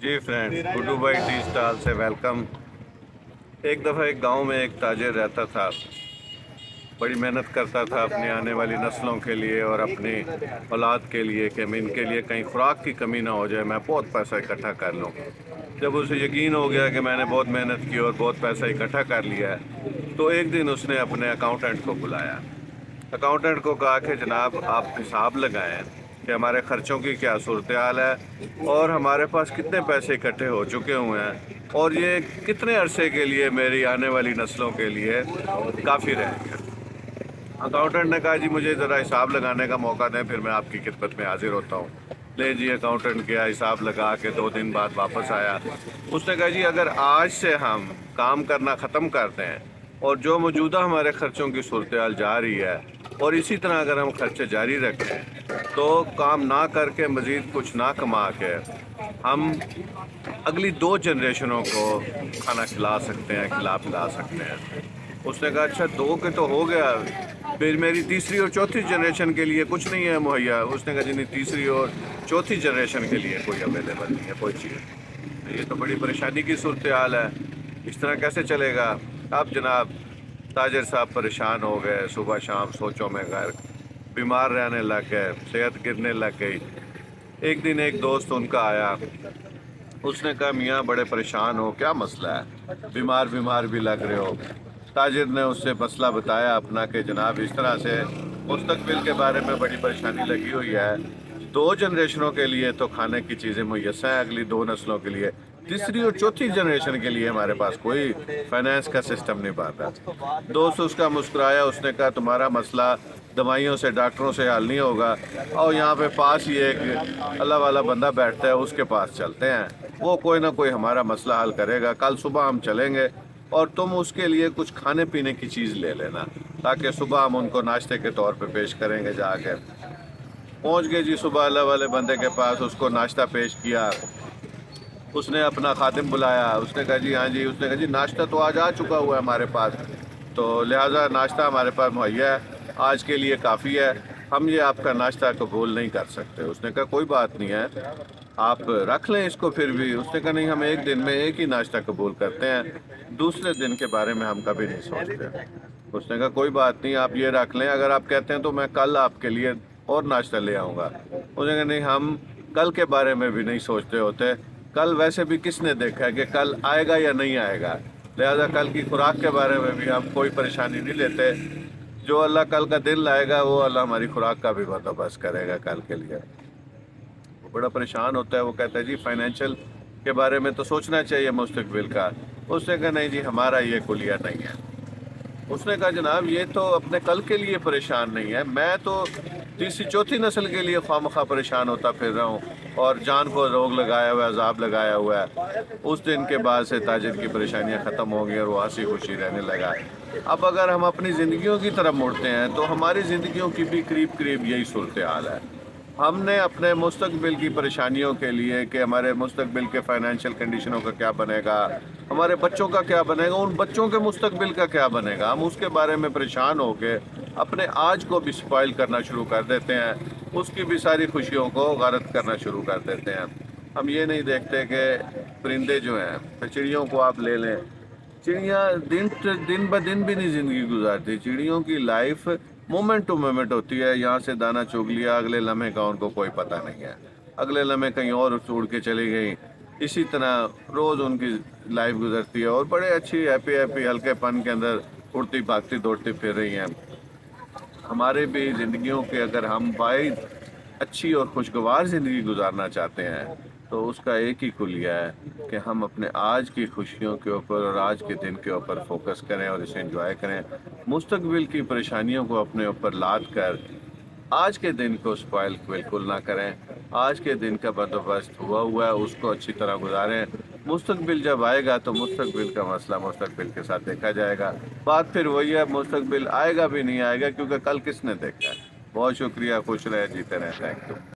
जी friends, Guddu भाई tea stall से welcome. एक दफ़ा एक गांव में एक ताजिर रहता था। बड़ी मेहनत करता था अपनी आने वाली नस्लों के लिए और अपनी औलाद के लिए कि मैं इनके लिए कहीं खुराक की कमी ना हो जाए, मैं बहुत पैसा इकट्ठा कर लूँ। जब उसे यकीन हो गया कि मैंने बहुत मेहनत की और बहुत पैसा इकट्ठा कर लिया है, तो एक दिन उसने अपने अकाउंटेंट को बुलाया। अकाउंटेंट को कहा कि जनाब आप हिसाब लगाएं कि हमारे खर्चों की क्या सूरत हाल है और हमारे पास कितने पैसे इकट्ठे हो चुके हुए हैं और ये कितने अरसे के लिए मेरी आने वाली नस्लों के लिए काफ़ी रहेंगे। अकाउंटेंट ने कहा जी मुझे ज़रा हिसाब लगाने का मौका दें, फिर मैं आपकी खिदमत में हाजिर होता हूँ। ले जी, अकाउंटेंट गया, हिसाब लगा के 2 दिन बाद वापस आया। उसने कहा जी अगर आज से हम काम करना ख़त्म कर दें और जो मौजूदा हमारे ख़र्चों की सूरत हाल जा रही है और इसी तरह अगर हम खर्चे जारी रखें तो काम ना करके मज़ीद कुछ ना कमा के हम अगली 2 जनरेशनों को खाना खिला सकते हैं, खिला पिला सकते हैं। उसने कहा अच्छा 2 के तो हो गया, फिर मेरी तीसरी और चौथी जनरेशन के लिए कुछ नहीं है मुहैया। उसने कहा जी नहीं, तीसरी और चौथी जनरेशन के लिए कोई अवेलेबल नहीं है कोई चीज़। ये तो बड़ी परेशानी की सूरत हाल है, इस तरह कैसे चलेगा। अब जनाब ताजिर साहब परेशान हो गए, सुबह शाम सोचों में गर्क, बीमार रहने लग गए, सेहत गिरने लग गई। एक दिन एक दोस्त उनका आया, उसने कहा मियाँ बड़े परेशान हो, क्या मसला है, बीमार बीमार भी लग रहे हो। ताजिर ने उससे मसला बताया अपना कि जनाब इस तरह से मुस्तकबिल के बारे में बड़ी परेशानी लगी हुई है। 2 जनरेशनों के लिए तो खाने की चीज़ें मुयस्सर हैं, अगली 2 नस्लों के लिए, तीसरी और चौथी जनरेशन के लिए हमारे पास कोई फाइनेंस का सिस्टम नहीं बन रहा। दोस्त उसका मुस्कुराया, उसने कहा तुम्हारा मसला दवाइयों से, डॉक्टरों से हल नहीं होगा, और यहाँ पे पास ही एक अल्लाह वाला बंदा बैठता है, उसके पास चलते हैं, वो कोई ना कोई हमारा मसला हल करेगा। कल सुबह हम चलेंगे और तुम उसके लिए कुछ खाने पीने की चीज़ ले लेना, ताकि सुबह हम उनको नाश्ते के तौर पे पेश करेंगे। जाके पहुंच गए जी सुबह अल्लाह वाले बंदे के पास, उसको नाश्ता पेश किया। उसने अपना खादिम बुलाया, उसने कहा जी हाँ जी, उसने कहा जी नाश्ता तो आज आ चुका हुआ है हमारे पास, तो लिहाजा नाश्ता हमारे पास मुहैया है, आज के लिए काफ़ी है, हम ये आपका नाश्ता कबूल नहीं कर सकते। उसने कहा कोई बात नहीं है, आप रख लें इसको फिर भी। उसने कहा नहीं, हम एक दिन में एक ही नाश्ता कबूल करते हैं, दूसरे दिन के बारे में हम कभी नहीं सोचते। उसने कहा कोई बात नहीं, आप ये रख लें, अगर आप कहते हैं तो मैं कल आपके लिए और नाश्ता ले आऊँगा। उसने कहा नहीं, हम कल के बारे में भी नहीं सोचते होते, कल वैसे भी किसने देखा है कि कल आएगा या नहीं आएगा, लिहाजा कल की खुराक के बारे में भी हम कोई परेशानी नहीं लेते। जो अल्लाह कल का दिन लाएगा वो अल्लाह हमारी खुराक का भी बंदोबस्त करेगा कल के लिए। वो बड़ा परेशान होता है, वो कहता है जी फाइनेंशियल के बारे में तो सोचना चाहिए मुस्तकबिल का। उसने कहा नहीं जी, हमारा ये कुलिया नहीं है। उसने कहा जनाब ये तो अपने कल के लिए परेशान नहीं है, मैं तो तीसरी चौथी नस्ल के लिए खामखा परेशान होता फिर रहा हूँ और जान को रोग लगाया हुआ है, अजाब लगाया हुआ है। उस दिन के बाद से ताजिर की परेशानियाँ ख़त्म हो गई और वो हंसी खुशी रहने लगा। अब अगर हम अपनी ज़िंदगियों की तरफ मुड़ते हैं तो हमारी ज़िंदगियों की भी करीब करीब यही सूरत हाल है। हमने अपने मुस्तकबिल की परेशानियों के लिए कि हमारे मुस्तकबिल के फाइनेंशियल कंडीशनों का क्या बनेगा, हमारे बच्चों का क्या बनेगा, उन बच्चों के मुस्तकबिल का क्या बनेगा, हम उसके बारे में परेशान हो के अपने आज को भी स्पॉइल करना शुरू कर देते हैं, उसकी भी सारी खुशियों को गारत करना शुरू कर देते हैं। हम ये नहीं देखते कि परिंदे जो हैं, तो चिड़ियों को आप ले लें, चिड़िया दिन ब दिन भी नहीं ज़िंदगी गुजारती। चिड़ियों की लाइफ मोमेंट टू मोमेंट होती है, यहाँ से दाना चुग लिया, अगले लम्हे का उनको कोई पता नहीं है, अगले लम्हे कहीं और उड़ के चली गई। इसी तरह रोज़ उनकी लाइफ गुजरती है और बड़े अच्छी हैप्पी हैप्पी हल्केपन के अंदर उड़ती भागती दौड़ती फिर रही हैं। हमारे भी ज़िंदगियों के अगर हम वाइड अच्छी और खुशगवार ज़िंदगी गुजारना चाहते हैं तो उसका एक ही कुलिया है कि हम अपने आज की खुशियों के ऊपर और आज के दिन के ऊपर फोकस करें और इसे एंजॉय करें। मुस्तकबिल की परेशानियों को अपने ऊपर लाद कर आज के दिन को स्पॉइल बिल्कुल ना करें। आज के दिन का बंदोबस्त हुआ है, उसको अच्छी तरह गुजारें। मुस्तकबिल जब आएगा तो मुस्तकबिल का मसला मुस्तकबिल के साथ देखा जाएगा। बात फिर वही है, मुस्तकबिल आएगा भी नहीं आएगा क्योंकि कल किसने देखा है। बहुत शुक्रिया, खुश रहे, जीते रहें, थैंक यू।